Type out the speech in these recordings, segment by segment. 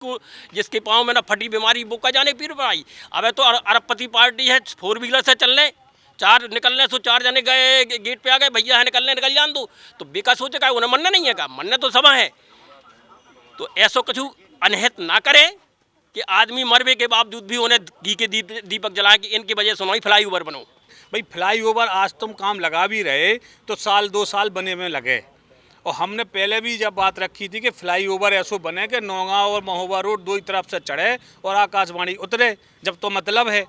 को जिसके पाँव में ना फटी बीमारी वो का जाने पीर पर आई। अब तो अरबपति पार्टी है, 4 व्हीलर से चलने, 4 निकलने सो 4 जने गए गेट पे आ गए, भैया है निकलने निकल जान दो। तो बेका सोचे का उन्हें मनना नहीं है का, मनना तो सब है। तो ऐसा कुछ अनहित ना करे कि आदमी मरवे के बावजूद भी उन्हें घी के दीपक जला के इनकी वजह से उन्होंने फ्लाई ओवर बनो। भाई फ्लाई ओवर आज तुम काम लगा भी रहे तो साल 2 साल बने में लगे, और हमने पहले भी जब बात रखी थी कि फ्लाई ओवर ऐसा बने कि नौगांव और महोबा रोड 2 ही तरफ से चढ़े और आकाशवाणी उतरे। जब तो मतलब है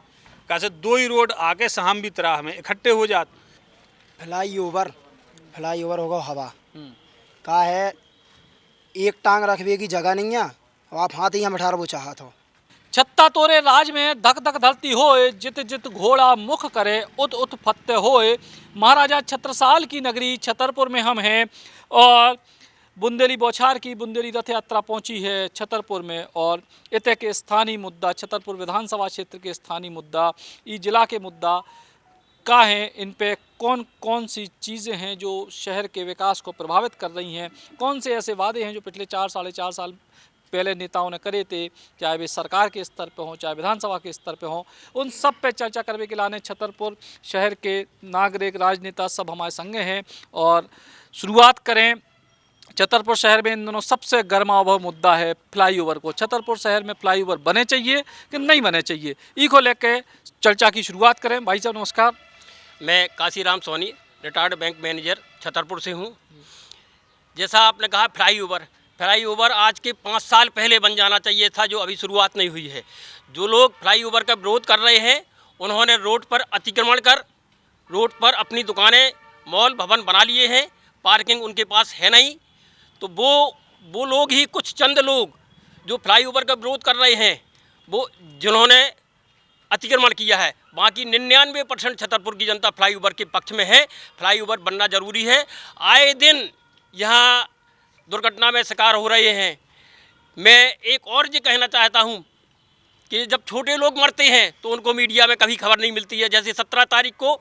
कैसे 2 ही रोड आके सहम भी तरह में इकट्ठे हो जाते। फ्लाई ओवर होगा हवा का है, एक टांग रखने की जगह नहीं है, आप हाथ ही हम 18 वो चाहत हो। छत्ता तोरे राज में धक धक धरती होए, जित जित घोड़ा मुख करे उत उत फत्ते होए। महाराजा छत्रसाल की नगरी छतरपुर में हम हैं और बुंदेली बौछार की बुंदेली रथ यात्रा पहुंची है छतरपुर में। और इतने के स्थानीय मुद्दा, छतरपुर विधानसभा क्षेत्र के स्थानीय मुद्दा, ई जिला के मुद्दा का है, इन पे कौन कौन सी चीज़ें हैं जो शहर के विकास को प्रभावित कर रही हैं, कौन से ऐसे वादे हैं जो पिछले 4 साढ़े 4 साल पहले नेताओं ने करे थे, चाहे वे सरकार के स्तर पे हों चाहे विधानसभा के स्तर पे हों, उन सब पे चर्चा करने के लिए छतरपुर शहर के नागरिक राजनेता सब हमारे संगे हैं। और शुरुआत करें छतरपुर शहर में इन दोनों सबसे गर्मावह मुद्दा है फ्लाईओवर को। छतरपुर शहर में फ्लाईओवर बने चाहिए कि नहीं बने चाहिए, ई को लेके चर्चा की शुरुआत करें। भाई साहब नमस्कार। मैं Kashiram Soni, retired bank manager Chhatarpur से हूँ। जैसा आपने कहा फ्लाई ओवर आज के 5 साल पहले बन जाना चाहिए था, जो अभी शुरुआत नहीं हुई है। जो लोग फ्लाई ओवर का विरोध कर रहे हैं उन्होंने रोड पर अतिक्रमण कर रोड पर अपनी दुकानें मॉल भवन बना लिए हैं, पार्किंग उनके पास है नहीं। तो वो लोग ही, कुछ चंद लोग जो फ्लाई ओवर का विरोध कर रहे हैं, वो जिन्होंने अतिक्रमण किया है। बाकी 99% छतरपुर की जनता फ्लाई ओवर के पक्ष में है। फ्लाई ओवर बनना ज़रूरी है। आए दिन यहाँ दुर्घटना में शिकार हो रहे हैं। मैं एक और ये कहना चाहता हूँ कि जब छोटे लोग मरते हैं तो उनको मीडिया में कभी खबर नहीं मिलती है। जैसे 17 तारीख को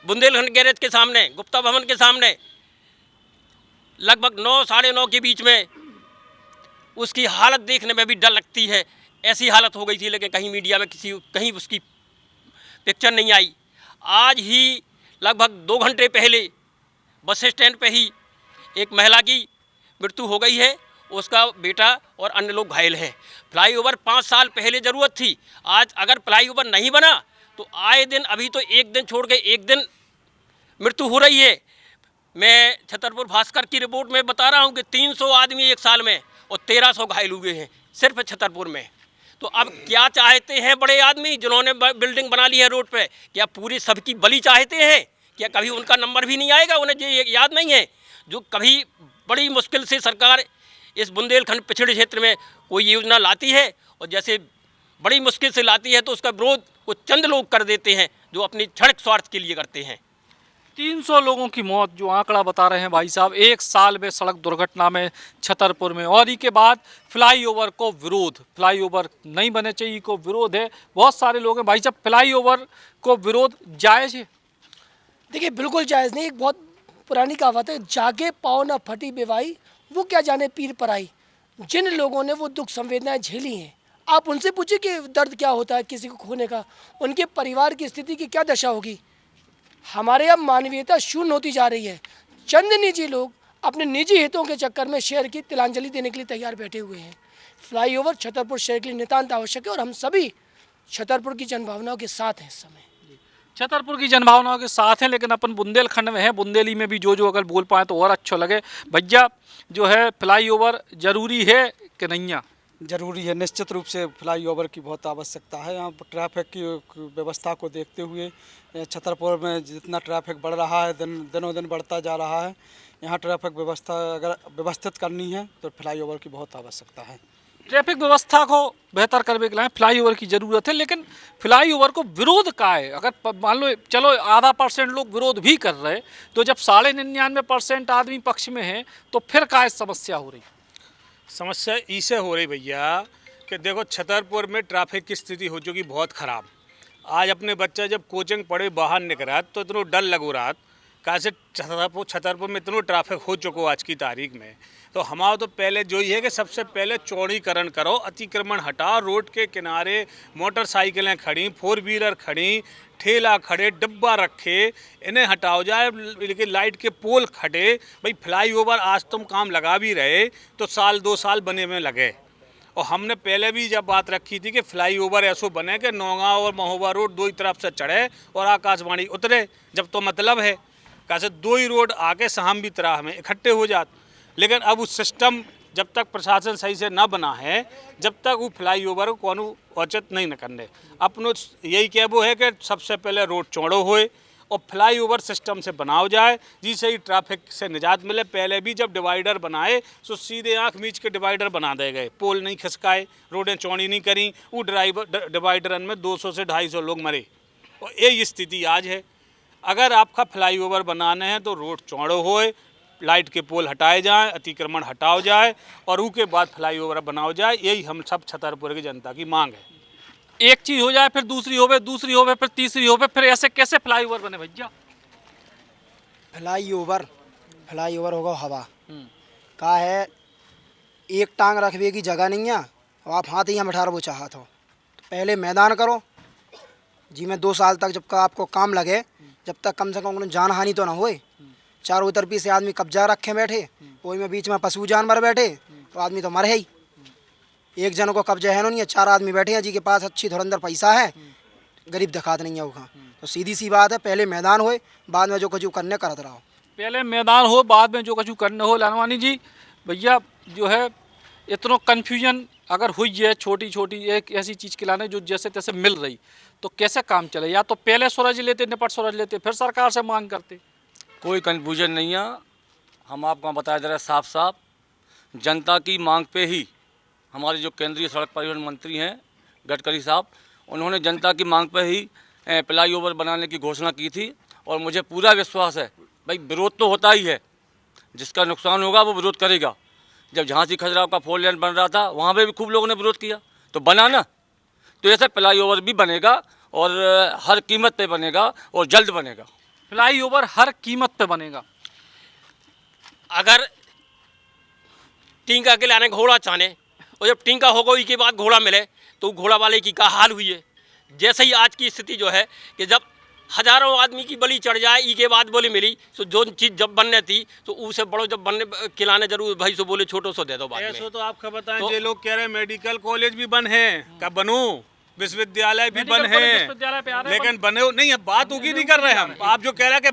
बुंदेलखंड गैरेज के सामने, गुप्ता भवन के सामने लगभग 9 साढ़े 9 के बीच में उसकी हालत देखने में भी डर लगती है, ऐसी हालत हो गई थी। लेकिन कहीं मीडिया में कहीं उसकी पिक्चर नहीं आई। आज ही लगभग 2 घंटे पहले बस स्टैंड पे ही एक महिला की मृत्यु हो गई है, उसका बेटा और अन्य लोग घायल हैं। फ्लाईओवर 5 साल पहले ज़रूरत थी। आज अगर फ्लाईओवर नहीं बना तो आए दिन, अभी तो एक दिन छोड़ के एक दिन मृत्यु हो रही है। मैं छतरपुर भास्कर की रिपोर्ट में बता रहा हूँ कि 300 आदमी 1 साल में और 1300 घायल हुए हैं सिर्फ छतरपुर में। तो अब क्या चाहते हैं बड़े आदमी जिन्होंने बिल्डिंग बना ली है रोड पे? क्या पूरी सबकी बलि चाहते हैं? क्या कभी उनका नंबर भी नहीं आएगा? उन्हें ये याद नहीं है जो कभी बड़ी मुश्किल से सरकार इस बुंदेलखंड पिछड़े क्षेत्र में कोई योजना लाती है और जैसे बड़ी मुश्किल से लाती है तो उसका विरोध कुछ चंद लोग कर देते हैं जो अपनी क्षणिक स्वार्थ के लिए करते हैं। 300 लोगों की मौत जो आंकड़ा बता रहे हैं भाई साहब 1 साल में सड़क दुर्घटना में छतरपुर में, और इसके बाद फ्लाईओवर को विरोध, फ्लाईओवर नहीं बने चाहिए को विरोध है। बहुत सारे लोग हैं भाई साहब, फ्लाईओवर को विरोध जायज़ है? देखिए बिल्कुल जायज़ नहीं। एक बहुत पुरानी कहावत है, जागे पाओ ना फटी बेवाई, वो क्या जाने पीर पर आई। जिन लोगों ने वो दुख संवेदनाएं झेली हैं, आप उनसे पूछिए कि दर्द क्या होता है किसी को खोने का, उनके परिवार की स्थिति की क्या दशा होगी। हमारे अब मानवीयता शून्य होती जा रही है। चंद निजी लोग अपने निजी हितों के चक्कर में शहर की तिलांजलि देने के लिए तैयार बैठे हुए हैं। फ्लाईओवर छतरपुर शहर के लिए नितांत आवश्यक है और हम सभी छतरपुर की जनभावनाओं के साथ हैं। इस समय छतरपुर की जनभावनाओं के साथ हैं, लेकिन अपन बुंदेलखंड में है, बुंदेली में भी जो अगर बोल पाए तो और अच्छा लगे। भैया जो है फ्लाईओवर ज़रूरी है कि नहीं है? ज़रूरी है, निश्चित रूप से फ्लाईओवर की बहुत आवश्यकता है। यहाँ पर ट्रैफिक की व्यवस्था को देखते हुए छतरपुर में जितना ट्रैफिक बढ़ रहा है, दिनों दिन बढ़ता जा रहा है, यहाँ ट्रैफिक व्यवस्था अगर व्यवस्थित करनी है तो फ्लाईओवर की बहुत आवश्यकता है। ट्रैफिक व्यवस्था को बेहतर करने के लिए फ्लाईओवर की ज़रूरत है, लेकिन फ्लाईओवर को विरोध का है। अगर मान लो चलो आधा % लोग विरोध भी कर रहे, तो जब 99.5% आदमी पक्ष में है तो फिर क्या समस्या हो रही? समस्या इससे हो रही भैया कि देखो छतरपुर में ट्रैफिक की स्थिति हो चुकी बहुत ख़राब। आज अपने बच्चा जब कोचिंग पढ़े बाहर निकला तो इतना डर लगो रहा कैसे छतरपुर में इतना ट्रैफिक हो चुको आज की तारीख में। तो हमारा तो पहले जो ही है कि सबसे पहले चौड़ीकरण करो, अतिक्रमण हटाओ, रोड के किनारे मोटरसाइकिलें खड़ी, 4 व्हीलर खड़ी, ठेला खड़े, डब्बा रखे, इन्हें हटाओ जाए। लेकिन लाइट के पोल खड़े, भाई फ्लाईओवर आज तुम काम लगा भी रहे तो साल 2 साल बने में लगे। और हमने पहले भी जब बात रखी थी कि फ्लाईओवर ऐसो बने कि नौगांव और महोबा रोड दो ही तरफ से चढ़े और आकाशवाणी उतरे। जब तो मतलब है कैसे 2 ही रोड आके साहम भी तरह में इकट्ठे हो जाते। लेकिन अब उस सिस्टम जब तक प्रशासन सही से ना बना है, जब तक वो फ्लाईओवर को कौन औचित नहीं न करने। अपनो यही कहबो है कि सबसे पहले रोड चौड़ो होए और फ्लाईओवर सिस्टम से बनाओ जाए जिससे ही ट्रैफिक से निजात मिले। पहले भी जब डिवाइडर बनाए तो सीधे आँख मीच के डिवाइडर बना दे गए, पोल नहीं खिसकाए, रोडें चौड़ी नहीं करी, वो डिवाइडरन में 200 से 250 लोग मरे। और यही स्थिति आज है। अगर आपका फ्लाईओवर बनाने हैं तो रोड चौड़ो होए, लाइट के पोल हटाए जाएं, अतिक्रमण हटाओ जाए और उसके बाद फ्लाईओवर बनाओ जाए। यही हम सब छतरपुर की जनता की मांग है। एक चीज हो जाए फिर दूसरी होवे, दूसरी होवे फिर तीसरी होवे, फिर ऐसे कैसे फ्लाईओवर बने भैया? फ्लाईओवर होगा हवा का है, एक टांग रखने की जगह नहीं है और आप हाथ ही हम 18 वो चाहत हो तो पहले मैदान करो जी में 2 साल तक जब का आपको काम लगे, जब तक कम से कम जान हानि तो ना होए। चारों तरफ से आदमी कब्जा रखे बैठे, कोई में बीच में पशु जानवर बैठे तो आदमी तो मरे ही। एक जन को कब्जा है नहीं है, 4 आदमी बैठे हैं जी के पास अच्छी धुरंधर पैसा है, गरीब दिखात नहीं है वो। तो सीधी सी बात है, पहले मैदान होए, बाद में जो कुछ करने करत रहो। पहले मैदान हो, बाद में जो कुछ करना हो। लालवानी जी भैया जो है इतना कन्फ्यूजन अगर हुई है, छोटी छोटी एक ऐसी चीज़ के लाने जो जैसे तैसे मिल रही, तो कैसे काम चले? या तो पहले सूरज लेते, निपट सूरज लेते, फिर सरकार से मांग करते। कोई कन्फ्यूजन नहीं है। हम आपको बताया जा रहा है साफ साफ, जनता की मांग पे ही हमारे जो केंद्रीय सड़क परिवहन मंत्री हैं गडकरी साहब, उन्होंने जनता की मांग पे ही फ्लाईओवर बनाने की घोषणा की थी। और मुझे पूरा विश्वास है भाई, विरोध तो होता ही है, जिसका नुकसान होगा वो विरोध करेगा। जब झांसी खजुराहो का 4 लेन बन रहा था वहाँ पे भी खूब लोगों ने विरोध किया, तो बना ना। तो ऐसे फ्लाईओवर भी बनेगा और हर कीमत पे बनेगा और जल्द बनेगा। फ्लाईओवर हर कीमत पे बनेगा। अगर टीका के लाने घोड़ा चाहने और जब टीका होगा उसके बाद घोड़ा मिले तो घोड़ा वाले की क्या हाल हुई है। जैसे ही आज की स्थिति जो है कि जब हजारों आदमी की बलि चढ़ जाए ई के बाद बोली मिली, तो जो चीज़ जब बनने थी तो उसे बड़ो जब बनने खिलाने जरूर भाई सो बोले छोटो सो दे दो बाद में। ऐसा तो आपका बताएं, ये लोग कह रहे हैं मेडिकल कॉलेज भी बन है, कब बनू, विश्वविद्यालय भी बन है, लेकिन बने नहीं है। बात उगी नहीं कर रहे हम। आप जो कह रहे हैं कि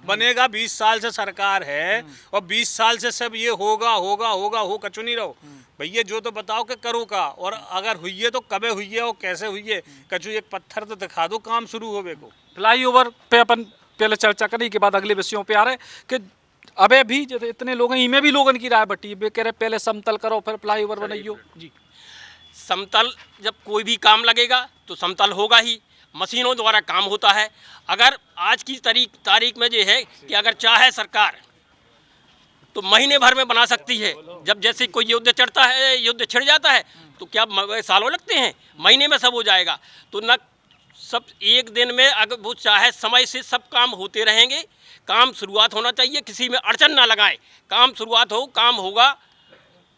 बनेगा 20 साल से सरकार है और 20 साल से सब ये होगा होगा होगा हो कचू नहीं रहो भैया। जो तो बताओ कि करो का, और अगर हुई है तो कबे हुई है और कैसे हुई है, कचू एक पत्थर तो दिखा दो काम शुरू होवे को। फ्लाईओवर पे अपन पहले चर्चा करने के बाद अगले विषयों पे आ रहे कि अबे भी जैसे इतने लोग हैं, इनमें भी लोगों की राय बटी है, कह रहे पहले समतल करो फिर फ्लाईओवर बनाइयो जी। समतल जब कोई भी काम लगेगा तो समतल होगा ही, मशीनों द्वारा काम होता है। अगर आज की तारीख में जो है कि अगर चाहे सरकार तो महीने भर में बना सकती है। जब जैसे कोई युद्ध चढ़ता है, युद्ध छिड़ जाता है तो क्या सालों लगते हैं, महीने में सब हो जाएगा। तो न सब एक दिन में, अगर वो चाहे समय से सब काम होते रहेंगे। काम शुरुआत होना चाहिए, किसी में अड़चन ना लगाए, काम शुरुआत हो, काम होगा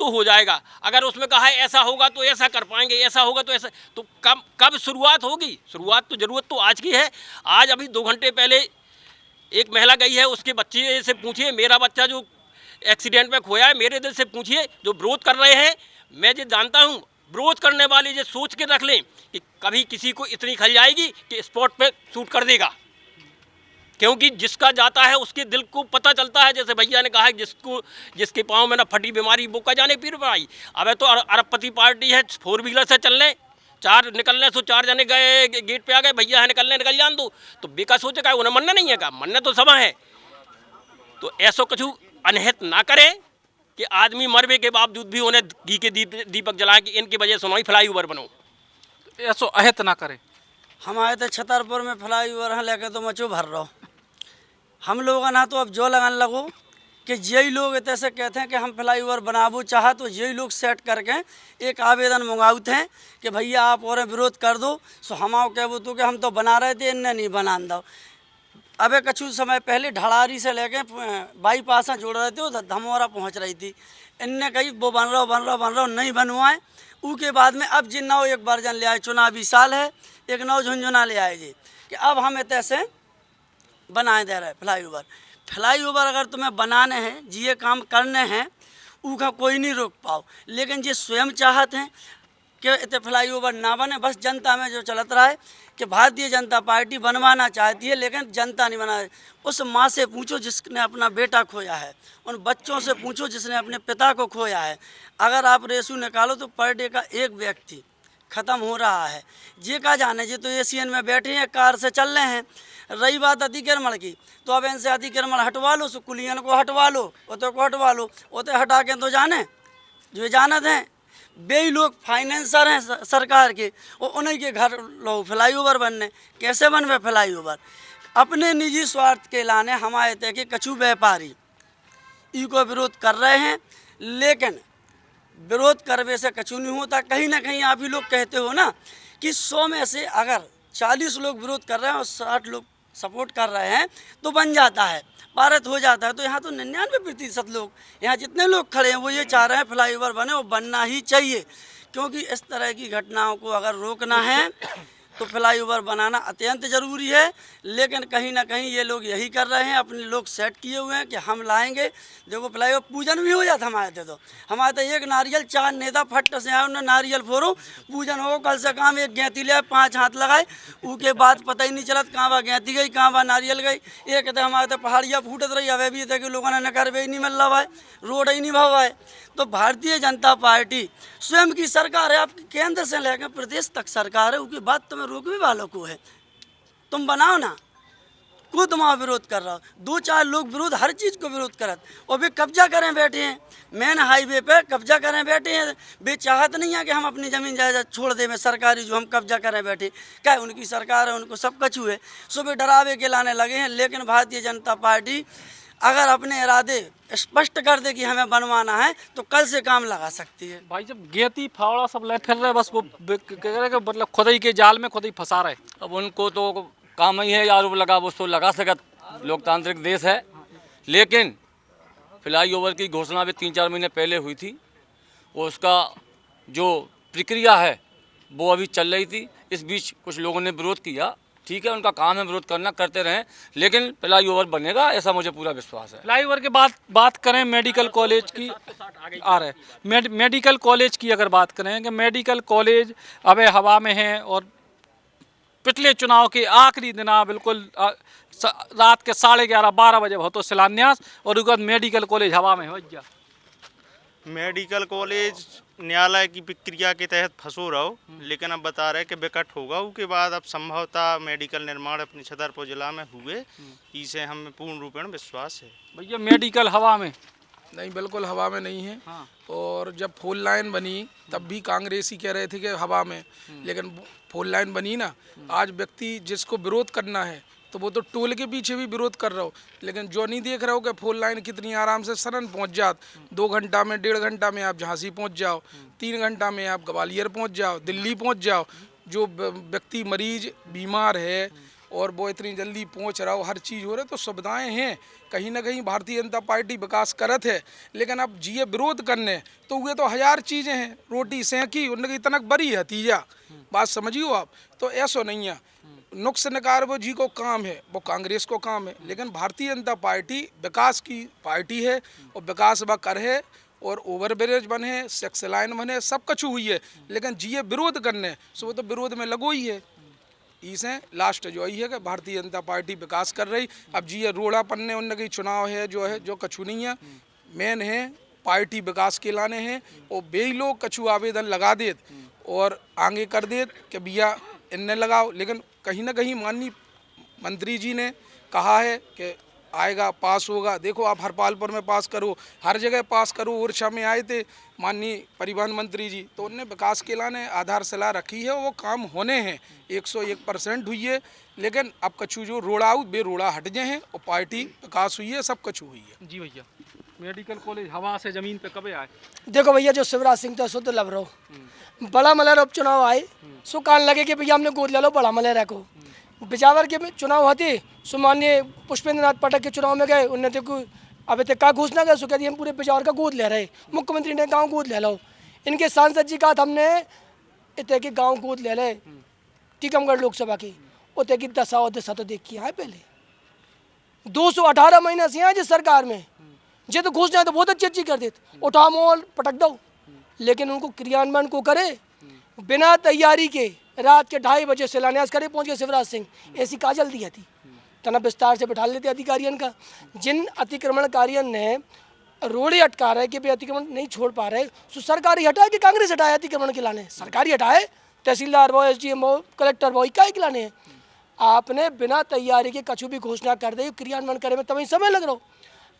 तो हो जाएगा। अगर उसमें कहा है ऐसा होगा तो ऐसा कर पाएंगे, ऐसा होगा तो ऐसा, तो कब शुरुआत होगी? शुरुआत तो ज़रूरत तो आज की है। आज अभी 2 घंटे पहले एक महिला गई है, उसके बच्चे से पूछिए, मेरा बच्चा जो एक्सीडेंट में खोया है, मेरे दिल से पूछिए जो विरोध कर रहे हैं। मैं जो जानता हूँ विरोध करने वाले ये सोच के रख लें कि कभी किसी को इतनी खल जाएगी कि स्पॉट पे शूट कर देगा, क्योंकि जिसका जाता है उसके दिल को पता चलता है। जैसे भैया ने कहा है जिसके पाँव में ना फटी बीमारी वो का जाने पीर पड़ाई। अब तो अरबपति पार्टी है, 4 व्हीलर से चलने, 4 निकलने सो 4 जने गए गेट पे आ गए, भैया है निकलने निकल जान दो, तो बेका सोचे का उन्हें मनना नहीं है का, मनना तो सब है। तो ऐसा कुछ अनहित ना करे कि आदमी मरवे के बावजूद भी उन्हें घी के दीपक जलाए कि इनकी वजह से उन्होंने फ्लाईओवर बनो। ऐसो अहित ना करे। हम आए थे छतरपुर में फ्लाईओवर है लेके तो मचो भर रहो। हम लोग ना तो अब जो लगाने लगो कि यही लोग ऐसे कहते हैं कि हम फ्लाईओवर बनाबो चाह, तो यही लोग सेट करके एक आवेदन मंगाते हैं कि भैया आप और विरोध कर दो। सो हम आओ कहबो तो कि हम तो बना रहे थे, इन्हें नहीं बना दो। अबे कछु समय पहले ढड़ारी से लेके बाईपास जोड़ रहे थे, वो धमोरा पहुंच रही थी। इनने कही वो बन रहा नहीं बनवाए। उसके बाद में अब जिन नौ एक वर्जन ले आए, चुनावी साल है, एक नौ झुंझुना ले आए जी कि अब हम ऐसे बनाए दे रहे फ्लाई ओवर अगर तुम्हें बनाने हैं, ये काम करने हैं, उसका कोई नहीं रोक पाओ। लेकिन ये स्वयं चाहते हैं कि इतने फ्लाई ओवर ना बने। बस जनता में जो चलत रहा है कि भारतीय जनता पार्टी बनवाना चाहती है, लेकिन जनता नहीं बना। उस माँ से पूछो जिसने अपना बेटा खोया है, उन बच्चों से पूछो जिसने अपने पिता को खोया है। अगर आप रेशू निकालो तो पर डे का एक व्यक्ति ख़त्म हो रहा है। ये का जाने, ये तो एशियन में बैठे हैं, कार से चल रहे हैं। रही बात अतिक्रमण की, तो अब इनसे अतिक्रमण हटवा लो, कुलियन को हटवा लो, ओते को हटवा लो। ओते हटा के तो जाने जो जानत हैं वे लोग फाइनेंसर हैं सरकार के, और उन्हीं के घर लो फ्लाई ओवर बनने। कैसे बनवे फ्लाई ओवर? अपने निजी स्वार्थ के लाने हमारे तय के कछु व्यापारी इको विरोध कर रहे हैं, लेकिन विरोध करने से कछु नहीं होता। कहीं ना कहीं आप ही लोग कहते हो ना कि 100 में से अगर 40 लोग विरोध कर रहे हैं और 60 लोग सपोर्ट कर रहे हैं तो बन जाता है, पारित हो जाता है। तो यहाँ तो 99% लोग, यहाँ जितने लोग खड़े हैं वो ये चाह रहे हैं फ्लाई ओवर बने, वो बनना ही चाहिए। क्योंकि इस तरह की घटनाओं को अगर रोकना है तो फ्लाई ओवर बनाना अत्यंत ज़रूरी है। लेकिन कहीं ना कहीं ये लोग यही कर रहे हैं, अपने लोग सेट किए हुए हैं कि हम लाएंगे। देखो फ्लाई ओवर पूजन भी हो जाता हमारे थे, तो हमारे तो एक नारियल 4 नेता फट से आए, उन्होंने नारियल फोड़ो, पूजन हो, कल से काम एक गेंती ले 5 हाथ लगाए। उसके बाद पता ही नहीं चलत कहाँ बा गेंती गई, कहाँ बा नारियल गई। एक कहते हमारे तो पहाड़ियाँ फूटत रही, अवे भी थे कि लोगों ने नकर ही नहीं मिल रहा है, रोड ही नहीं भवा है। तो भारतीय जनता पार्टी स्वयं की सरकार है, आपकी केंद्र से लेकर प्रदेश तक सरकार है। उसके बाद तुम्हें रोकने वालों को है, तुम बनाओ ना। खुद वहाँ विरोध कर रहा हो, 2-4 लोग विरोध हर चीज़ को विरोध करत, और वे कब्जा करें बैठे हैं, मेन हाईवे पे कब्जा करें बैठे हैं। वे चाहत नहीं है कि हम अपनी ज़मीन जायदाद छोड़ दें सरकारी, जो हम कब्जा करें बैठे। क्या उनकी सरकार है, उनको सब कछु है, सो वे डरावे के लाने लगे हैं। लेकिन भारतीय जनता पार्टी अगर अपने इरादे स्पष्ट कर दे कि हमें बनवाना है तो कल से काम लगा सकती है। भाई जब गेती फावड़ा सब ले फिर रहे, बस वो कह रहे कि मतलब खुद ही के जाल में खुद ही फंसा रहे। अब उनको तो काम ही है आरोप लगा, वो तो लगा सकत, लोकतांत्रिक देश है। लेकिन फ्लाई ओवर की घोषणा भी 3-4 महीने पहले हुई थी, और उसका जो प्रक्रिया है वो अभी चल रही थी। इस बीच कुछ लोगों ने विरोध किया, ठीक है, उनका काम है विरोध करना, करते रहें, लेकिन फ्लाई ओवर बनेगा ऐसा मुझे पूरा विश्वास है। फ्लाई ओवर के बाद बात करें मेडिकल कॉलेज की, आ रहे मेडिकल कॉलेज की अगर बात करें कि मेडिकल कॉलेज अब हवा में है, और पिछले चुनाव के आखिरी दिन बिल्कुल रात के 11:30-12 बजे हो तो शिलान्यास, और उसके बाद मेडिकल कॉलेज हवा में हो गया। मेडिकल कॉलेज न्यायालय की प्रक्रिया के तहत फंसो रहो, लेकिन अब बता रहे कि विकट होगा। उसके बाद अब संभवतः मेडिकल निर्माण अपने छतरपुर जिला में हुए, इसे हमें पूर्ण रूपेण विश्वास है। भैया मेडिकल हवा में नहीं, बिल्कुल हवा में नहीं है। हाँ। और जब फोर लाइन बनी तब भी कांग्रेसी कह रहे थे कि हवा में, लेकिन फोर लाइन बनी ना, आज व्यक्ति जिसको विरोध करना है तो वो तो टोल के पीछे भी विरोध कर रहा हो, लेकिन जो नहीं देख रहा हो कि फोर लाइन कितनी आराम से सरन पहुंच जात। 2 घंटा में, 1.5 घंटा में आप झांसी पहुंच जाओ, 3 घंटा में आप ग्वालियर पहुंच जाओ, दिल्ली पहुंच जाओ। जो व्यक्ति मरीज बीमार है और वो इतनी जल्दी पहुंच रहा हो, हर चीज़ हो रहा है, तो सुविधाएं हैं। कहीं ना कहीं भारतीय जनता पार्टी विकास करत है, लेकिन अब जिये विरोध करने तो वे तो 1000 चीज़ें हैं। रोटी सेंकी उनकी तनक बरी है तीजा, बात समझियो आप। तो ऐसा नहीं है, नुक्स नकार वो जी को काम है, वो कांग्रेस को काम है, लेकिन भारतीय जनता पार्टी विकास की पार्टी है, और विकास व कर है, और ओवर ब्रिज बने, सेक्स लाइन बने, सब कछु हुई है। लेकिन जिये विरोध करने सो वो तो विरोध में लगो ही है। इसे लास्ट जो ही है कि भारतीय जनता पार्टी विकास कर रही। अब जी ये रोड़ा पन्ने उनके चुनाव है जो कछु नहीं है, मेन है पार्टी विकास के लाने हैं, और वे लोग कछु आवेदन लगा देत और आगे कर देत कि भैया इनने लगाओ। लेकिन कहीं ना कहीं माननीय मंत्री जी ने कहा है कि आएगा, पास होगा। देखो आप हरपालपुर में पास करो, हर जगह पास करो। ओरछा में आए थे माननीय परिवहन मंत्री जी, तो उनने विकास के लाने आधारशिला रखी है, वो काम होने हैं, 101% हुई है। लेकिन अब कछु जो रोड़ा आउट बे रोड़ा हट गए हैं, और पार्टी विकास हुई है, सब कछु हुई है। जी भैया, मेडिकल कॉलेज हवा से जमीन पे कब आए? देखो भैया, जो शिवराज सिंह तो सो तो लब रहो, बड़ा मलर उपचुनाव आए, सो कान लगे कि भैया हमने गोद ले लो बड़ा मलर को। बिजावर के चुनाव होते सुमान्य पुष्पेंद्र नाथ पाठक के चुनाव में गए, उन्होंने तो अभी तक का घोषणा कर सुखा दी हम पूरे बिजावर का गोद ले रहे, मुख्यमंत्री ने गाँव गोद ले लो। इनके सांसद जी का हमने इतने के गाँव गोद ले ले टीकमगढ़ लोकसभा की, उतने की दशा और दशा तो देखी है पहले 218 महीना से यहाँ जिस सरकार में जे तो घोषणा तो बहुत अच्छी अच्छी कर देते, उठा मोल पटक दो, लेकिन उनको क्रियान्वयन को करे बिना तैयारी के रात के 2:30 बजे शिलान्यास करे पहुँच गए शिवराज सिंह। ऐसी का जल्दी थी तना विस्तार से बैठा लेते अधिकारियों का। जिन अतिक्रमणकारियों ने रोड़े अटका रहे कि भाई अतिक्रमण नहीं छोड़ पा रहे, तो सरकार ही हटाए कि कांग्रेस हटाए अतिक्रमण के लाने? सरकार ही हटाए, तहसीलदार वो, SDM वो, कलेक्टर वो, क्या के लाने हैं? आपने बिना तैयारी के कछु भी घोषणा कर दी, क्रियान्वयन करे में तभी समय लग रहा हो।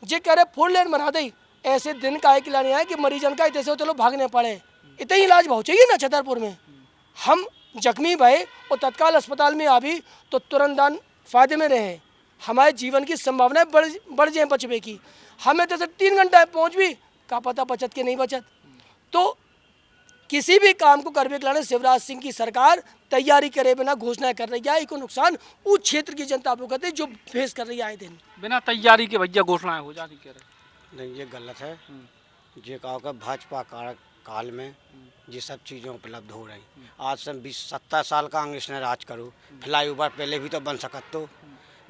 जे कह रहे 4 लेन बना दी, ऐसे दिन का एक लाने आए कि मरीजन का इतने से चलो भागने पड़े। इतना ही इलाज बहुत चाहिए ना छतरपुर में। हम जख्मी भय और तत्काल अस्पताल में आ भी तो तुरंत दान फायदे में रहे, हमारे जीवन की संभावनाएं बढ़ जाए बचने की। हमें तो 3 घंटा पहुँच भी का पता बचत के नहीं बचत। तो किसी भी काम को करने के लाने शिवराज सिंह की सरकार तैयारी करे बिना घोषणा कर रही है, इसको नुकसान उस क्षेत्र की जनता को कहते जो फेस कर रही है आए दिन। बिना तैयारी के भैया घोषणाएं हो जाती कह रहे? नहीं, ये गलत है। ये कहा कि भाजपा काल में ये सब चीज़ें उपलब्ध हो रही। आज से 20-70 साल कांग्रेस ने राज करो, फ्लाईओवर पहले भी तो बन सकत तो।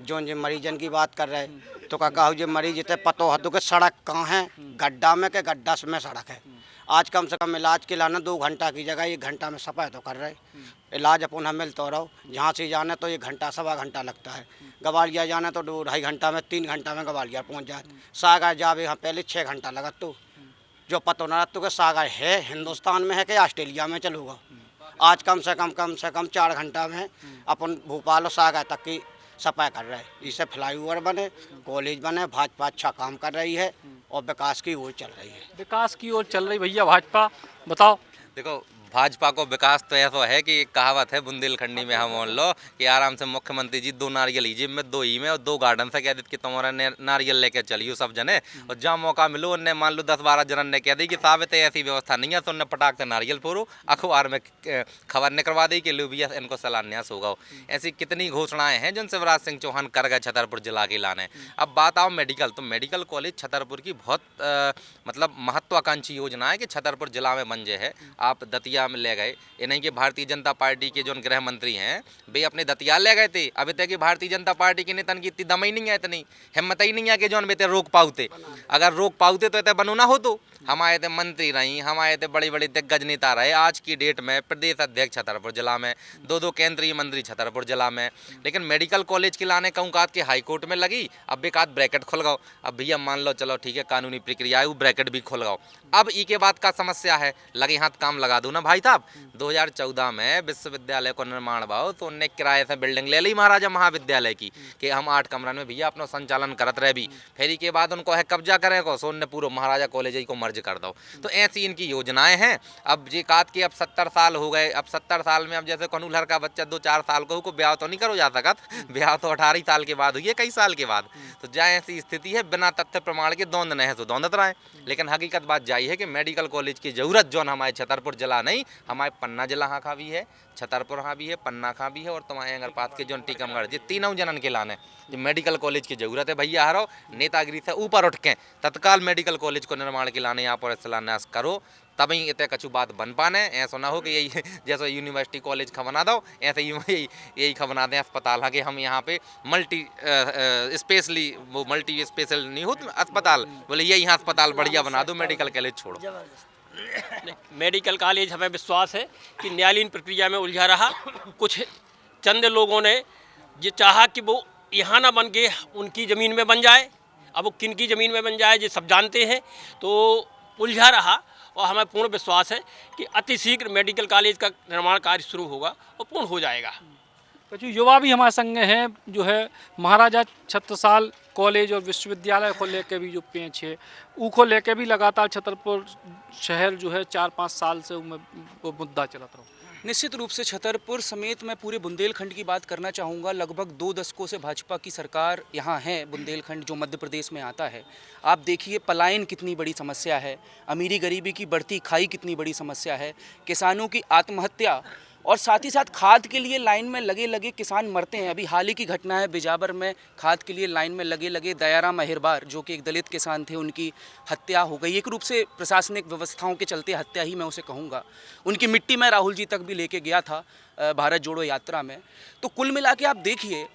जो जे मरीजन की बात कर रहे तो का कहो जे मरीज इतने पतो हदो के सड़क कहाँ है, गड्ढा में के गड्ढा में सड़क है। आज कम से कम इलाज के लाना 2 घंटा की जगह 1 घंटा में सफाई तो कर रहे। इलाज अपन हम मिलते रहो, जहाँ से जाने तो 1 घंटा 1.25 घंटा लगता है। ग्वालियर जाने तो 2-2.5 घंटा में 3 घंटा में ग्वालियर पहुँच जाए। सागर जावे यहाँ पहले 6 घंटा लगत तो जो पतो न तो कि सागर है हिंदुस्तान में है कि ऑस्ट्रेलिया में चलूगा। आज कम से कम 4 घंटा में अपन भोपाल और सागर तक की सफाई कर रहे हैं। इससे फ्लाईओवर बने, कॉलेज बने, भाजपा अच्छा काम कर रही है और विकास की ओर चल रही है। विकास की ओर चल रही भैया भाजपा, बताओ। देखो, भाजपा को विकास तो ऐसा है कि एक कहावत है बुंदेलखंडी में, हम मान लो कि आराम से मुख्यमंत्री जी 2 नारियल लीजिए में 2 ही में और 2 गार्डन से कह दी कि तुम्हारा नारियल लेके चलियो सब जने, और जहाँ मौका मिलो उनने मान लो 10-12 जनन ने कह दी कि साबित है ऐसी व्यवस्था नहीं है, तो उनने पटाख से नारियल फोड़ो, अखबार में खबर निकलवा दी कि लो भैया इनको शिलान्यास होगा। ऐसी कितनी घोषणाएं हैं जो शिवराज सिंह चौहान कर गए छतरपुर जिला के लाने। अब बात आओ मेडिकल, तो मेडिकल कॉलेज छतरपुर की बहुत मतलब महत्वाकांक्षी योजना है कि छतरपुर जिला में बन जाए है। आप दतिया में ले गए, ये नहीं कि भारतीय जनता पार्टी के जो गृह मंत्री हैं वे अपने दतिया ले गए थे, अभी तक कि भारतीय जनता पार्टी के नेतन की इतनी दम ही नहीं है, इतनी हिम्मत ही नहीं है कि जो बेते रोक पाते। अगर रोक पाते तो इतने बनू ना हो। तो हम आए थे मंत्री रही, हम आए थे बड़ी बड़ी दिग्गज नेता रहे। आज की डेट में प्रदेश अध्यक्ष छतरपुर जिला में, 2 केंद्रीय मंत्री छतरपुर जिला में, लेकिन मेडिकल कॉलेज के लाने कहूँ कात के हाई कोर्ट में लगी। अब एक आध ब्रैकेट खुल गओ, अब भैया मान लो चलो ठीक है कानूनी प्रक्रिया है, वो ब्रैकेट भी खुल गओ। अब ई के बाद का समस्या है, लगे हाथ काम लगा दो ना भाई साहब। 2014 में विश्वविद्यालय को निर्माण भाव तो उनने किराए से बिल्डिंग ले ली महाराजा महाविद्यालय की कि हम 8 कमरन में भैया अपना संचालन करत रहे भी, फिर के बाद उनको है कब्जा करें को, सो उनने पूरा महाराजा कॉलेज को मर्ज कर दो। तो ऐसी इनकी योजनाएं हैं। अब ये कात के अब 70 साल हो गए, अब 70 साल में अब जैसे कनूलहर का बच्चा 2-4 साल को ब्याह तो नहीं करो जा सकत, ब्याह तो 18 साल के बाद हुई है, कई साल के बाद। तो जाए ऐसी स्थिति है बिना तथ्य प्रमाण के दौंद नहीं तो दौंदत रहे। लेकिन हकीकत बात जाई है कि मेडिकल कॉलेज की जरूरत जो हमारे छतरपुर जिला नहीं, हमारे पन्ना जिला हाँ का भी है, छतरपुर हाँ भी है, पन्ना का भी है और तुम्हारे अंगरपात के जो टीकमगढ़, ये तीनों जनन के लाने जो मेडिकल कॉलेज की जरूरत है भैया। हरो नेतागिरी से ऊपर उठ के तत्काल मेडिकल कॉलेज को निर्माण के लाने यहाँ पर शिलान्यास करो, तभी इतने कछु बात बन पाने। ऐसा ना हो कि यही जैसे यूनिवर्सिटी कॉलेज खबना दो, ऐसे यही खबना दें अस्पताल। हाँ कि हम यहाँ पे मल्टी स्पेशल नहीं हो अस्पताल, बोले यही यहाँ अस्पताल बढ़िया बना दो, मेडिकल कॉलेज छोड़ो। मेडिकल कॉलेज हमें विश्वास है कि न्यायालयीन प्रक्रिया में उलझा रहा। कुछ चंद लोगों ने ये चाहा कि वो यहाँ ना बन के उनकी ज़मीन में बन जाए। अब वो किन की ज़मीन में बन जाए ये सब जानते हैं, तो उलझा रहा। और हमें पूर्ण विश्वास है कि अतिशीघ्र मेडिकल कॉलेज का निर्माण कार्य शुरू होगा और पूर्ण हो जाएगा। कुछ युवा भी हमारे संग हैं जो है महाराजा छत्रसाल कॉलेज और विश्वविद्यालय को लेकर भी जो पेच है को लेकर भी लगातार छतरपुर शहर जो है 4-5 साल से वो मुद्दा चलता रहा। निश्चित रूप से छतरपुर समेत मैं पूरे बुंदेलखंड की बात करना चाहूँगा। लगभग 2 दशकों से भाजपा की सरकार यहाँ है, बुंदेलखंड जो मध्य प्रदेश में आता है। आप देखिए पलायन कितनी बड़ी समस्या है, अमीरी गरीबी की बढ़ती खाई कितनी बड़ी समस्या है, किसानों की आत्महत्या और साथ ही साथ खाद के लिए लाइन में लगे लगे किसान मरते हैं। अभी हाल ही की घटना है, बिजावर में खाद के लिए लाइन में लगे लगे दयाराम अहिरबार जो कि एक दलित किसान थे, उनकी हत्या हो गई। एक रूप से प्रशासनिक व्यवस्थाओं के चलते हत्या ही मैं उसे कहूँगा। उनकी मिट्टी में राहुल जी तक भी लेके गया था भारत जोड़ो यात्रा में। तो कुल मिला के आप देखिए,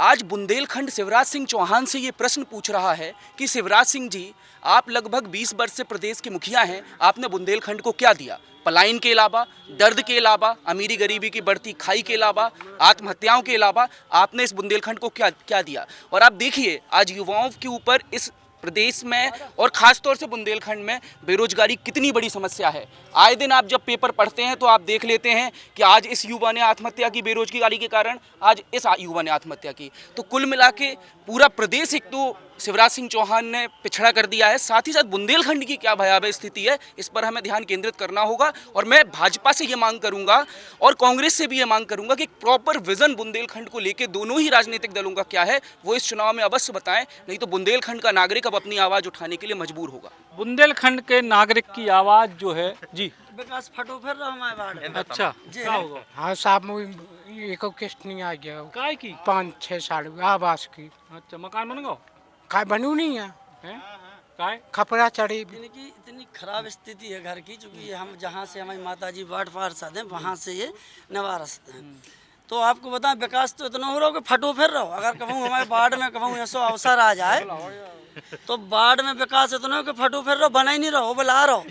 आज बुंदेलखंड शिवराज सिंह चौहान से ये प्रश्न पूछ रहा है कि शिवराज सिंह जी, आप लगभग 20 वर्ष से प्रदेश के मुखिया हैं, आपने बुंदेलखंड को क्या दिया? पलायन के अलावा, दर्द के अलावा, अमीरी गरीबी की बढ़ती खाई के अलावा, आत्महत्याओं के अलावा आपने इस बुंदेलखंड को क्या दिया? और आप देखिए आज युवाओं के ऊपर इस प्रदेश में और ख़ास तौर से बुंदेलखंड में बेरोजगारी कितनी बड़ी समस्या है। आए दिन आप जब पेपर पढ़ते हैं तो आप देख लेते हैं कि आज इस युवा ने आत्महत्या की, बेरोजगारी के कारण आज इस युवा ने आत्महत्या की। तो कुल मिला के पूरा प्रदेश एक तो शिवराज सिंह चौहान ने पिछड़ा कर दिया है, साथ ही साथ बुंदेलखंड की क्या भयावह स्थिति है, इस पर हमें ध्यान केंद्रित करना होगा। और मैं भाजपा से ये मांग करूंगा और कांग्रेस से भी ये मांग करूंगा कि प्रॉपर विजन बुंदेलखंड को लेकर दोनों ही राजनीतिक दलों का क्या है वो इस चुनाव में अवश्य बताएं, नहीं तो बुंदेलखंड का नागरिक अब अपनी आवाज़ उठाने के लिए मजबूर होगा। बुंदेलखंड के नागरिक की आवाज़ जो है जी विकास फटो फिर रहा हमारे बाढ़। अच्छा क्या होगा? हाँ साहब, एको किस्त नहीं आ गया, काय की 5-6 साल हुआ आवास की। अच्छा मकान बन गो काय बनू नहीं है, काय खपरा चढ़ी। इनकी इतनी खराब स्थिति है घर की, चूँकि हम जहाँ से हमारी माताजी वार्ड पार्षद हैं वहाँ से ये निवारस हैं। तो आपको बताएं विकास तो इतना हो रहा हो कि फटो फिर रहो। अगर कहूँ हमारे वार्ड में कहूँ ऐसा अवसर आ जाए तो वार्ड में विकास इतना हो कि फटो फिर रहो, बना ही नहीं रहो, बुला रहो।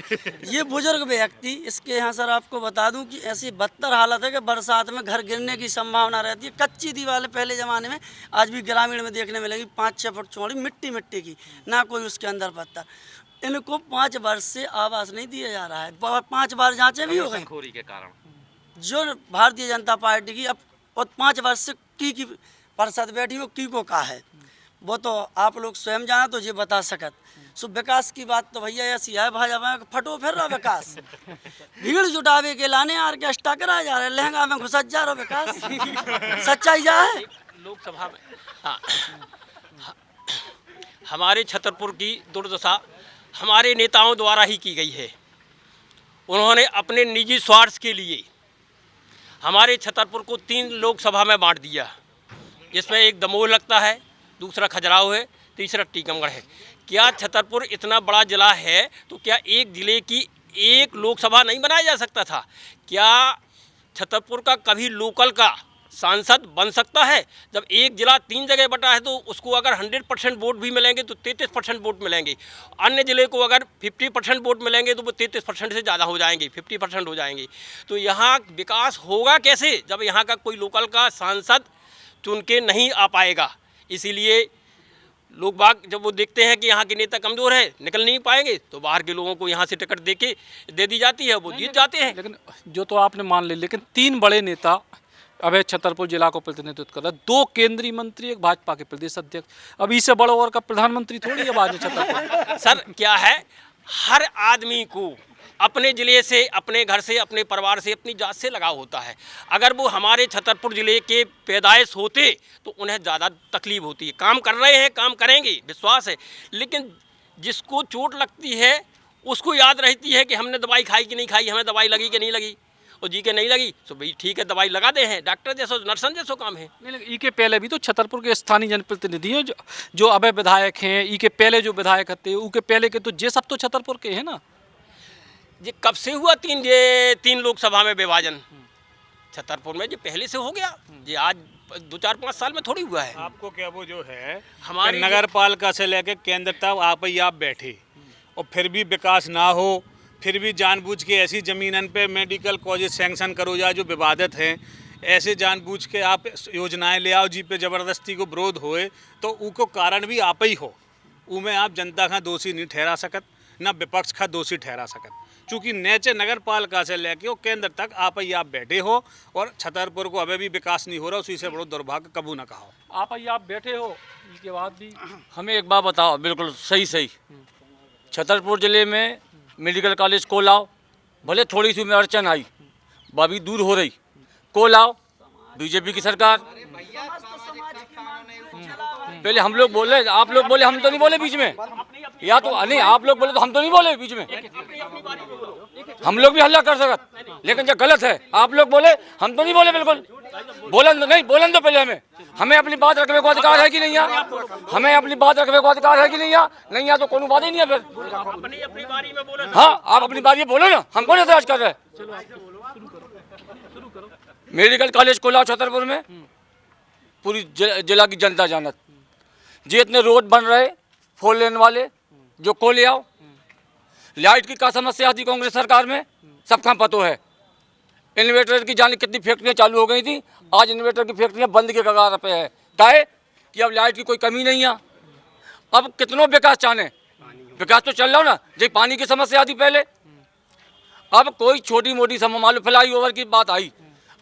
ये बुजुर्ग व्यक्ति, इसके यहाँ सर आपको बता दूं कि ऐसी बदतर हालत है कि बरसात में घर गिरने की संभावना रहती है। कच्ची दीवारें पहले ज़माने में, आज भी ग्रामीण में देखने मिलेगी 5-6 फुट चौड़ी मिट्टी की, ना कोई उसके अंदर पत्थर। इनको 5 वर्ष से आवास नहीं दिया जा रहा है, 5 बार जांचें भी हो गई के कारण जो भारतीय जनता पार्टी की अब, और 5 वर्ष से की पार्षद बैठी हो की को कहा है वो तो आप लोग स्वयं जाना तो ये बता सकत। सो विकास की बात तो भैया ऐसी है, भाजपा फटो फिर रहा विकास। भीड़ जुटावे के लाने ऑर्केस्ट्रा करा जा रहा है, लहंगा में घुसत जा रहा विकास। सच्चाई जा है लोकसभा में। हाँ, हमारे छतरपुर की दुर्दशा हमारे नेताओं द्वारा ही की गई है। उन्होंने अपने निजी स्वार्थ के लिए हमारे छतरपुर को 3 लोकसभा में बांट दिया, जिसमें एक दमोह लगता है, दूसरा खजुराहो है, तीसरा टीकमगढ़ है। क्या छतरपुर इतना बड़ा ज़िला है तो क्या एक ज़िले की एक लोकसभा नहीं बनाया जा सकता था? क्या छतरपुर का कभी लोकल का सांसद बन सकता है? जब एक ज़िला 3 जगह बटा है तो उसको अगर 100% वोट भी मिलेंगे तो 33% वोट मिलेंगे। अन्य ज़िले को अगर 50% वोट मिलेंगे तो वो 33% से ज़्यादा हो जाएंगे, 50% हो जाएंगे। तो यहाँ विकास होगा कैसे जब यहाँ का कोई लोकल का सांसद चुन के नहीं आ पाएगा? इसीलिए लोग बाग जब वो देखते हैं कि यहाँ के नेता कमज़ोर है, निकल नहीं पाएंगे, तो बाहर के लोगों को यहाँ से टिकट दे दी जाती है, वो जीत जाते हैं। लेकिन जो तो आपने मान लिया, लेकिन 3 बड़े नेता अब छतरपुर जिला को प्रतिनिधित्व कर रहा है, 2 केंद्रीय मंत्री, एक भाजपा के प्रदेश अध्यक्ष, अब इससे बड़ा और का प्रधानमंत्री थोड़ी है आज छतरपुर। सर क्या है, हर आदमी को अपने ज़िले से, अपने घर से, अपने परिवार से, अपनी जात से लगाव होता है। अगर वो हमारे छतरपुर ज़िले के पैदाइश होते तो उन्हें ज़्यादा तकलीफ होती है। काम कर रहे हैं, काम करेंगे, विश्वास है, लेकिन जिसको चोट लगती है उसको याद रहती है कि हमने दवाई खाई कि नहीं खाई, हमें दवाई लगी कि नहीं लगी, और जी के नहीं लगी तो भाई ठीक है दवाई लगा दे हैं, डॉक्टर जैसो नर्सन जैसो काम है। नहीं, लेकिन के पहले भी तो छतरपुर के स्थानीय जनप्रतिनिधि हैं जो अब विधायक हैं, के पहले जो विधायक थे उनके पहले के तो ये सब तो छतरपुर के हैं ना। ये कब से हुआ 3 लोकसभा में विभाजन? छतरपुर में ये पहले से हो गया, ये आज 2-4-5 साल में थोड़ी हुआ है। आपको क्या वो जो है हमारी नगर पालिका से लेकर केंद्र तक आप ही आप बैठे और फिर भी विकास ना हो, फिर भी जानबूझ के ऐसी ज़मीनन पे मेडिकल कॉलेज सैंक्शन करो या जो विवादित हैं, ऐसे जानबूझ के आप योजनाएं ले आओ जी पे ज़बरदस्ती को विरोध होए तो उनको कारण भी आप ही हो। उमें आप जनता का दोषी नहीं ठहरा सकत, ना विपक्ष का दोषी ठहरा सकत, चूँकि नीचे नगर पालिका से लेके और केंद्र तक आप ही आप बैठे हो और छतरपुर को अभी भी विकास नहीं हो रहा, उसी से बड़ो दुर्भाग्य कबू ना कहो। आप ही आप बैठे हो, इसके बाद भी हमें एक बात बताओ, बिल्कुल सही छतरपुर ज़िले में मेडिकल कॉलेज को लाओ, भले थोड़ी सी में अड़चन आई, वो भी दूर हो रही, को लाओ। बीजेपी की सरकार पहले हम लोग बोले, आप लोग बोले, हम तो नहीं बोले बीच में, या तो नहीं आप लोग बोले तो हम तो नहीं बोले बीच में। हम लोग भी हल्ला कर सकते, लेकिन जो गलत है आप लोग बोले, हम तो नहीं बोले बिल्कुल। बोलन तो नहीं, बोलन तो पहले हमें अपनी बात रखने को अधिकार है कि नहीं है? हमें अपनी बात रखने को अधिकार है कि नहीं है? नहीं है तो कोई बात ही नहीं है फिर। हाँ, आप अपनी बात ये बोलो ना, हम कौन एतराज कर रहे हैं? मेडिकल कॉलेज खोला छतरपुर में, पूरी जिला की जनता जानत, जी इतने रोड बन रहे 4 लेन वाले, जो को ले आओ। लाइट की क्या समस्या थी कांग्रेस सरकार में, सबका पता है। इन्वर्टर की जाने कितनी फैक्ट्रियाँ चालू हो गई थी, आज इन्वर्टर की फैक्ट्रियाँ बंद के कगार पे है। काहे कि अब लाइट की कोई कमी नहीं है। अब कितनों विकास चाहने, विकास तो चल रहा हो ना, जो पानी की समस्या थी पहले, अब कोई छोटी मोटी मालूम फ्लाई ओवर की बात आई,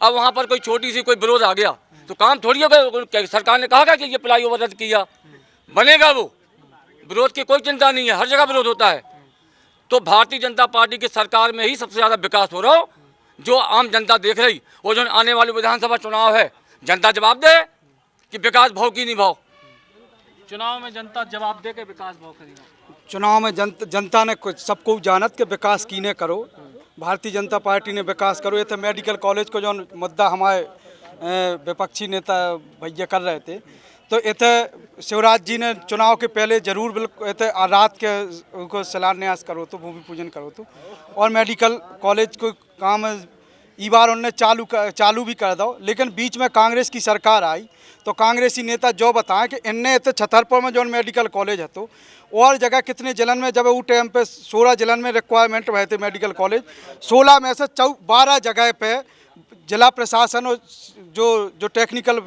अब वहाँ पर कोई छोटी सी कोई विरोध आ गया तो काम थोड़ी हो गया। सरकार ने कहा कि ये फ्लाई ओवर रद्द किया, बनेगा वो, विरोध की कोई चिंता नहीं है, हर जगह विरोध होता है। तो भारतीय जनता पार्टी की सरकार में ही सबसे ज़्यादा विकास हो रहा हो, जो आम जनता देख रही। वो जो आने वाले विधानसभा चुनाव है, जनता जवाब दे कि विकास भाव की नहीं भाव। चुनाव में जनता जवाब दे के विकास भाव करेगा। चुनाव में जनता ने सबको जानत के विकास कीने करो, भारतीय जनता पार्टी ने विकास करो। ये तो मेडिकल कॉलेज को जो मुद्दा हमारे विपक्षी नेता भैया कर रहे थे, तो इतने शिवराज जी ने चुनाव के पहले जरूर बिल्कुल इतने रात के उनको शिलान्यास करो तो, भूमि पूजन करो तो, और मेडिकल कॉलेज को काम ई बार उनने चालू भी कर दो। लेकिन बीच में कांग्रेस की सरकार आई तो कांग्रेसी नेता जो बताएं कि इनने इतने छतरपुर में जो मेडिकल कॉलेज है तो और जगह कितने जिलन में, जब वो टाइम पे 16 जिलन में रिक्वायरमेंट हुए थे मेडिकल कॉलेज, 16 में से 12 जगह पे जिला प्रशासन और जो टेक्निकल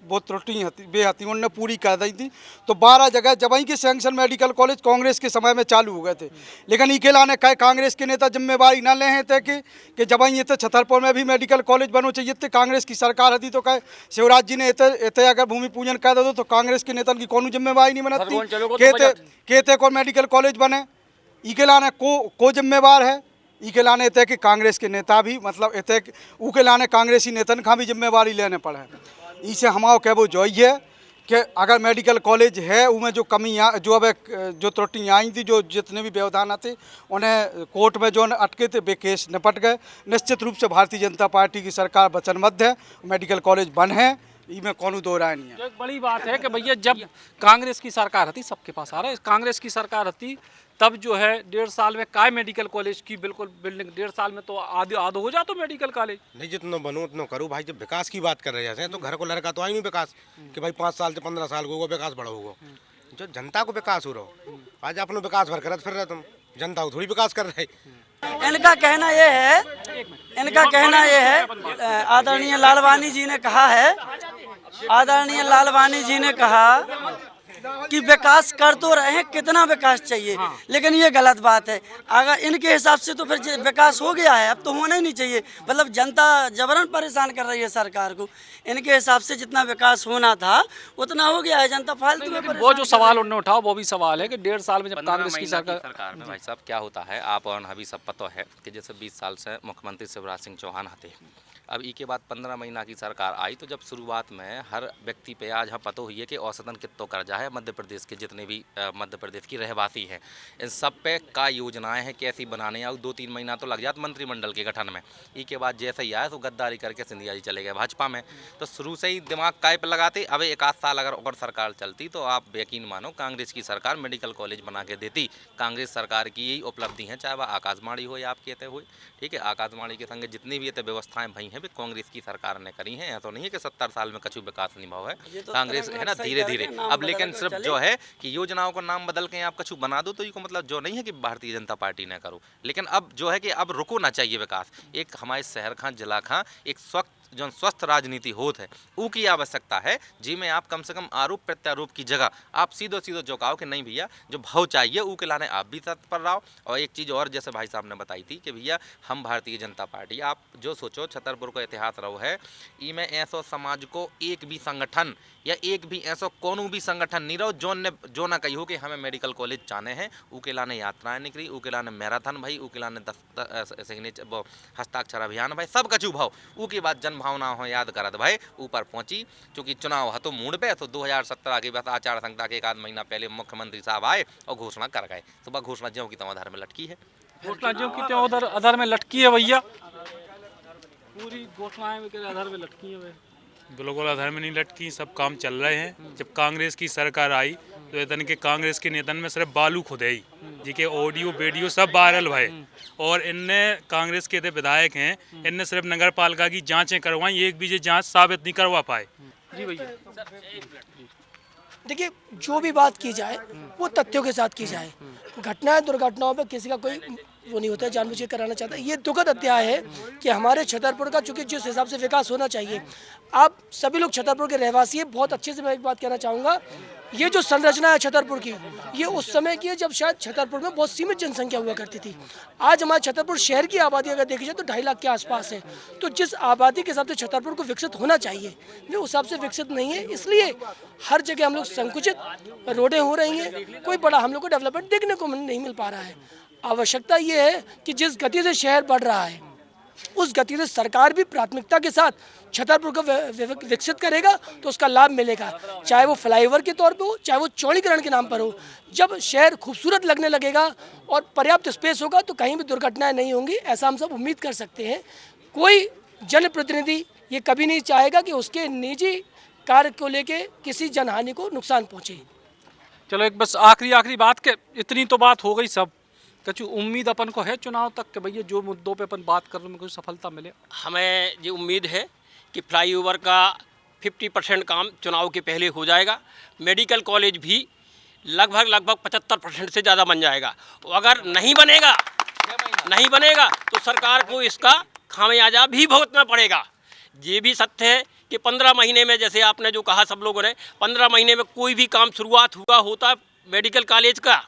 वो त्रुटि बेहती उनने पूरी कर दी थी। तो 12 जगह जब वहीं के सैंक्शन मेडिकल कॉलेज कांग्रेस के समय में चालू हो गए थे। लेकिन इके लाने कहे कांग्रेस के नेता जिम्मेवारी न ले हैं थे कि जब वहीं इतने छतरपुर में भी मेडिकल कॉलेज बनो चाहिए थे, कांग्रेस की सरकार थी तो कहे शिवराज जी ने इतने अगर भूमि पूजन कर दो तो कांग्रेस के नेता की कौन जिम्मेवारी नहीं बनती कहते को मेडिकल कॉलेज बने। इके लाने को जिम्मेवार है, इके लाने इतने कि कांग्रेस के नेता भी मतलब इतने उके लाने कांग्रेसी नेतन का भी जिम्मेवारी लेने पड़े। इसे हमारा कहबो जो है कि अगर मेडिकल कॉलेज है उनमें जो कमी जो अब जो त्रुटियाँ आई थी, जो जितने भी व्यवधान थे उन्हें कोर्ट में जो अटके थे वे केस निपट गए। निश्चित रूप से भारतीय जनता पार्टी की सरकार वचनबद्ध है, मेडिकल कॉलेज बन है, इसमें कौन दो राय नहीं है। एक बड़ी बात है कि भैया जब कांग्रेस की सरकार थी, सबके पास आ रहा है, कांग्रेस की सरकार थी तब जो है 1.5 साल में काय मेडिकल कॉलेज की बिल्कुल बिल्डिंग 1.5 साल में तो आधो हो जाता मेडिकल कॉलेज। नहीं जितना बनो उतना करो भाई। जब विकास की बात कर रहे हैं तो घर को लड़का तो आई नहीं विकास कि भाई 5 साल से 15 साल को होगा विकास बड़ा होगा। जो जनता को विकास हो रहा हो, आज अपना विकास भर कर फिर रहे तुम, जनता को थोड़ी विकास कर रहे। इनका कहना ये है आदरणीय लालवानी जी ने कहा है, आदरणीय लालवानी जी ने कहा कि विकास कर तो रहे हैं, कितना विकास चाहिए। लेकिन ये गलत बात है। अगर इनके हिसाब से तो फिर विकास हो गया है, अब तो होना ही नहीं चाहिए। मतलब जनता जबरन परेशान कर रही है सरकार को। इनके हिसाब से जितना विकास होना था उतना हो गया है, जनता फालतू में परेशान। वो जो सवाल उन्होंने उठाओ वो भी सवाल है कि 1.5 साल में जब कांग्रेस की सरकार में भाई साहब क्या होता है, आप और अभी सब पता है कि जैसे 20 साल से मुख्यमंत्री शिवराज सिंह चौहान थे, अब ई के बाद 15 महीना की सरकार आई तो जब शुरुआत में हर व्यक्ति पे आज हम पता हुई है कि औसतन कितना कर्जा है मध्य प्रदेश के जितने भी मध्य प्रदेश की रहवासी हैं, इन सब पे का योजनाएं हैं कैसी बनाने आऊ 2-3 महीना तो लग जाता मंत्रिमंडल के गठन में। ई के बाद जैसे ही आया तो गद्दारी करके सिंधिया जी चले गए भाजपा में, तो शुरू से ही दिमाग काय पे लगाते। अब 1-8 साल अगर और सरकार चलती तो आप यकीन मानो कांग्रेस की सरकार मेडिकल कॉलेज बना के देती। कांग्रेस सरकार की यही उपलब्धि है, चाहे वह आकाशवाणी हो या आप कहते हुए, ठीक है, आकाशवाणी के संग जितनी भी व्यवस्थाएं भई हैं कांग्रेस की सरकार ने करी हैं। ऐसा नहीं है कि 70 साल में कछु विकास नहीं हुआ है, कांग्रेस है ना धीरे धीरे। अब लेकिन सिर्फ जो है कि योजनाओं का नाम बदल के आप कछु बना दो तो ये मतलब जो नहीं है कि भारतीय जनता पार्टी ने करो। लेकिन अब जो है कि अब रुको ना चाहिए विकास। एक हमारे शहर खां जिला खां एक जो स्वस्थ राजनीति होत है ऊ की आवश्यकता है, जिसमें आप कम से कम आरोप प्रत्यारोप की जगह आप सीधो जो कहो कि नहीं भैया जो भाव चाहिए ऊ के लाने आप भी तत्पर रहो। और एक चीज़ और जैसे भाई साहब ने बताई थी कि भैया हम भारतीय जनता पार्टी, आप जो सोचो छतरपुर छतरपुर का इतिहास रहो है, इमें ऐसो समाज को एक भी संगठन या एक भी ऐसो कोनो भी संगठन नहीं रहो जो ना कही हो कि हमें मेडिकल कॉलेज चाहने हैं। उकेला ने यात्राएं निकली, उकेला ने मैराथन भाई, उकेला ने सिग्नेचर हस्ताक्षर अभियान भाई, सब कछु भाव ऊके बाद जन भावना हो याद करत भाई ऊपर पहुंची। चूंकि चुनाव है तो मूड पे तो 2017 की बस आचार संहिता के 1 महीना पहले मुख्यमंत्री साहब आए और घोषणा कर गए। सुबह घोषणा ज्यों की त्यों आधार में लटकी है, घोषणा ज्यों की त्यों आधार में लटकी है भैया, पूरी घोषणाएं के आधार में लटकी है भाई। बिल्कुल आधार में नहीं लटकी, सब काम चल रहे हैं। जब कांग्रेस की सरकार आई तो इतन के कांग्रेस के नेतन में सिर्फ बालू खुदाई जी के ऑडियो वीडियो सब वायरल भाई, और इनने कांग्रेस के विधायक हैं, इनने सिर्फ नगर पालिका की जांचें करवाई, एक भी जांच साबित नहीं करवा पाए। जी भैया, देखिए जो भी बात की जाए वो तथ्यों के साथ की जाए। घटनाएं दुर्घटनाओं पे किसी का कोई वो नहीं होता है, जानबूझ के कराना चाहता है। ये दुखद अध्याय है कि हमारे छतरपुर का चूंकि जिस हिसाब से विकास होना चाहिए, आप सभी लोग छतरपुर के रहवासी हैं, बहुत अच्छे से मैं एक बात कहना चाहूँगा, ये जो संरचना है छतरपुर की, ये उस समय की है जब शायद छतरपुर में बहुत सीमित जनसंख्या हुआ करती थी। आज हमारे छतरपुर शहर की आबादी अगर देखी जाए तो 2.5 लाख के आसपास है। तो जिस आबादी के हिसाब से छतरपुर को विकसित होना चाहिए वो उस हिसाब से विकसित नहीं है, इसलिए हर जगह हम लोग संकुचित रोडें हो रही हैं, कोई बड़ा हम लोग को डेवलपमेंट देखने को नहीं मिल पा रहा है। आवश्यकता ये है कि जिस गति से शहर बढ़ रहा है उस गति से सरकार भी प्राथमिकता के साथ छतरपुर को विकसित करेगा तो उसका लाभ मिलेगा, चाहे वो फ्लाईओवर के तौर पे हो, चाहे वो चौड़ीकरण के नाम पर हो। जब शहर खूबसूरत लगने लगेगा और पर्याप्त स्पेस होगा तो कहीं भी दुर्घटनाएं नहीं होंगी, ऐसा हम सब उम्मीद कर सकते हैं। कोई जनप्रतिनिधि ये कभी नहीं चाहेगा कि उसके निजी कार्य को लेके किसी जनहानि को नुकसान पहुँचे। चलो एक बस आखिरी बात के इतनी तो बात हो गई सब, कछु उम्मीद अपन को है चुनाव तक के भैया जो मुद्दों पे अपन बात कर रहे हैं कुछ सफलता मिले? हमें ये उम्मीद है कि फ्लाईओवर का 50% काम चुनाव के पहले हो जाएगा। मेडिकल कॉलेज भी लगभग 75% से ज़्यादा बन जाएगा। और अगर नहीं बनेगा तो सरकार को इसका खामियाजा भी भुगतना पड़ेगा। ये भी सत्य है कि 15 महीने में, जैसे आपने जो कहा सब लोगों ने, 15 महीने में कोई भी काम शुरुआत होता मेडिकल कॉलेज का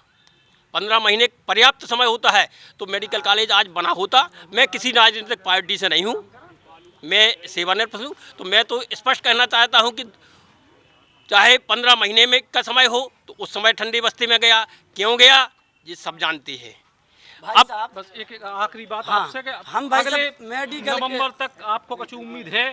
15 महीने पर्याप्त समय होता है। तो मेडिकल कॉलेज आज बना होता। मैं किसी राजनीतिक पार्टी से नहीं हूँ, मैं सेवानिवृत्त हूँ, तो मैं तो स्पष्ट कहना चाहता हूँ कि चाहे 15 महीने में का समय हो तो उस समय ठंडी बस्ती में गया, क्यों गया ये सब जानते हैं। अब बस एक आखिरी बात आपसे कि हम भाई अगले मेडिकल नवंबर तक आपको कुछ उम्मीद है?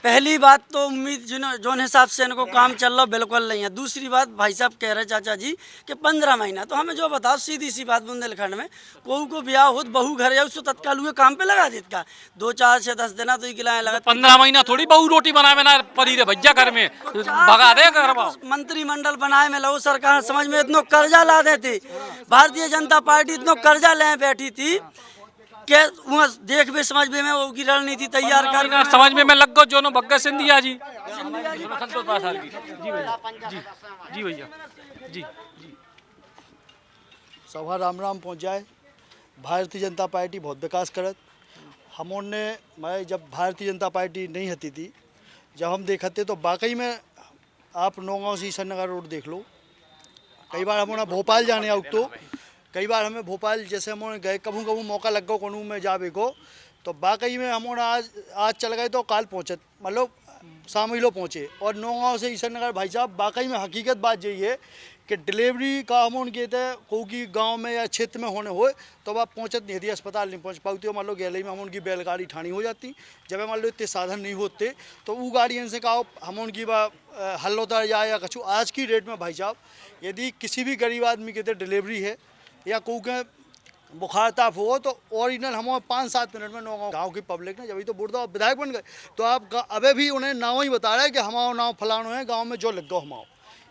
पहली बात तो उम्मीद जोन हिसाब से इनको काम चल रहा बिल्कुल नहीं है। दूसरी बात भाई साहब कह रहे चाचा जी कि 15 महीना, तो हमें जो बताओ सीधी सी बात, बुंदेलखंड में को ब्याह हो बहू घर जाओ उसको तत्काल हुए काम पे लगा देता 2, 4, 6, 10 दिन तो गिलाए लगा। 15 महीना थोड़ी बहू रोटी बनाए ना परी रे भैया घर में भगा दे घर। मंत्रिमंडल बनाए में लगो सरकार समझ में इतना कर्जा ला देते। भारतीय जनता पार्टी इतना कर्जा ले बैठी थी के वहाँ देख भी समझ में वो की रणनीति तैयार कर समझ में लग गो जो बग्गा सिंधिया जी। संतोष पासाल की जी भैया, जी भैया, जी सभा राम राम पहुँच जाए। भारतीय जनता पार्टी बहुत विकास करत। हमने मैं जब भारतीय जनता पार्टी नहीं हती थी, जब हम देखते तो वाकई में आप नौगांव से ईश्वर नगर रोड देख लो। कई बार हम भोपाल जाने आउट तो कई बार हमें भोपाल जैसे हम गए कभी मौका लग गो कानून में जावे को, तो वाकई में हम आज चल गए तो काल पहुँचत, मतलब शामिलो पहुँचे। और नौगांव से ईश्वर नगर भाई साहब वाकई में हकीकत बात यही है कि डिलीवरी का हम कहते हैं कोई गांव में या क्षेत्र में होने हो तो अब आप पहुँचत नहीं थी, अस्पताल नहीं पहुँच पाती हो। मान लो गैलरी में हम उनकी बैलगाड़ी ठानी हो जाती, जब मान लो इतने साधन नहीं होते तो वो गाड़ी इनसे कहो हम उनकी हल होता जाए या कछु। आज की डेट में भाई साहब यदि किसी भी गरीब आदमी के डिलीवरी है या कोई के बुखार ताप हो तो ओरिजिनल हम 5-7 मिनट में नौगांव गाँव की पब्लिक ने जब तो बुढ़ा विधायक बन गए तो आप अबे भी उन्हें नाव ही बता रहे हैं कि हमारा नाव फलानो है गांव में जो लग गो हमाओ।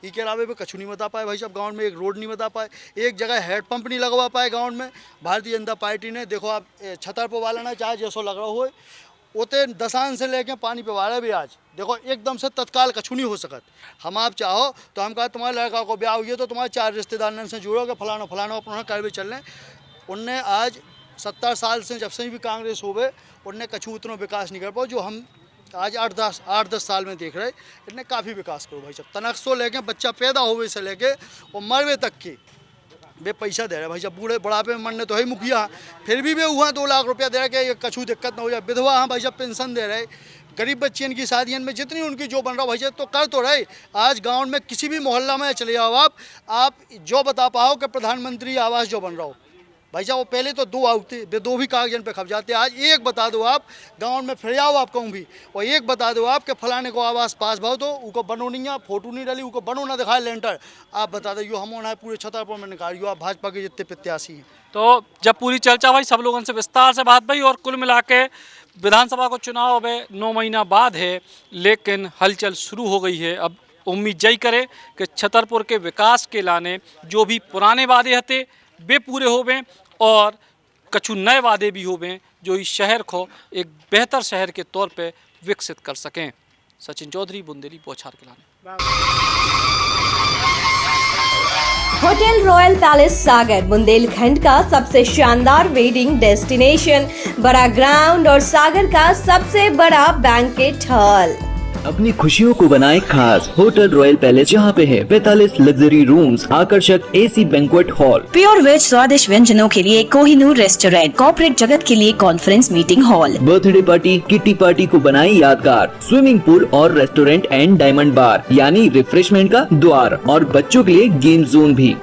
इसके अलावे भी कछु नहीं बता पाए भाई साहब। गाँव में एक रोड नहीं बता पाए, एक जगह हेड पंप नहीं लगवा पाए गाँव में। भारतीय जनता पार्टी ने देखो आप छतरपुर वाला ना चाहे जैसो लग रहा हो उतने दसान से लेके पानी पे वाले भी आज देखो एकदम से तत्काल कछु नहीं हो सकत। हम आप चाहो तो हम कहा तुम्हारे लड़का को ब्याह हुई है तो तुम्हारे 4 रिश्तेदार से जुड़ोगे फलाना फलाना अपना कर भी चल रहे। उनने आज 70 साल से जब से भी कांग्रेस हो गए उनने कछु उतना विकास नहीं कर पाओ जो हम आज 8-10 साल में देख रहे। इनने काफ़ी विकास करो भाई साहब। तनक से लेके बच्चा पैदा होवे से लेके और मरवे तक की वे पैसा दे रहे भाई साहब, बूढ़े बुढ़ापे में मरने तो है मुखिया, फिर भी वे हुआ 2 लाख रुपया दे रहे कि कछु दिक्कत ना हो जाए। विधवा हाँ भाई साहब पेंशन दे रहे, गरीब बच्चियों की शादियों में जितनी उनकी जो बन रहा भाई साहब तो कर तो रहे। आज गांव में किसी भी मोहल्ला में चले जाओ आप जो बता पाओ कि प्रधानमंत्री आवास जो बन रहा हो भाई साहब, वो पहले तो 2 आते, वे 2 भी कागजन पे खप जाते। आज एक बता दो आप गांव में फिर जाओ आप कहूँ भी, और एक बता दो आप कि फलाने को आवास पास भाव तो उनको बनो नहीं है, फोटो नहीं डाली, उनको बनो ना दिखाए लेंटर, आप बता दो यो हम होना है पूरे छतरपुर में निकालियो आप भाजपा के जितने प्रत्याशी हैं। तो जब पूरी चर्चा हुई सब लोगों से विस्तार से बात हुई और कुल मिला के विधानसभा को चुनाव अब 9 महीना बाद है, लेकिन हलचल शुरू हो गई है। अब उम्मीद यही करे कि छतरपुर के विकास के लाने जो भी पुराने वादे थे वे पूरे होवें और कछु नए वादे भी होवें जो इस शहर को एक बेहतर शहर के तौर पे विकसित कर सकें। सचिन चौधरी, बुंदेली बौछार के लाने। होटल रॉयल पैलेस सागर बुंदेलखंड का सबसे शानदार वेडिंग डेस्टिनेशन, बड़ा ग्राउंड और सागर का सबसे बड़ा बैंकेट हॉल। अपनी खुशियों को बनाए खास होटल रॉयल पैलेस, जहाँ पे है 45 लग्जरी रूम्स, आकर्षक AC banquet hall, pure veg स्वादिष्ट व्यंजनों के लिए कोहिनूर रेस्टोरेंट, कॉर्पोरेट जगत के लिए conference meeting hall, birthday party, kitty party को बनाए यादगार, स्विमिंग पूल और रेस्टोरेंट एंड डायमंड बार यानी रिफ्रेशमेंट का द्वार, और बच्चों के लिए गेम जोन भी।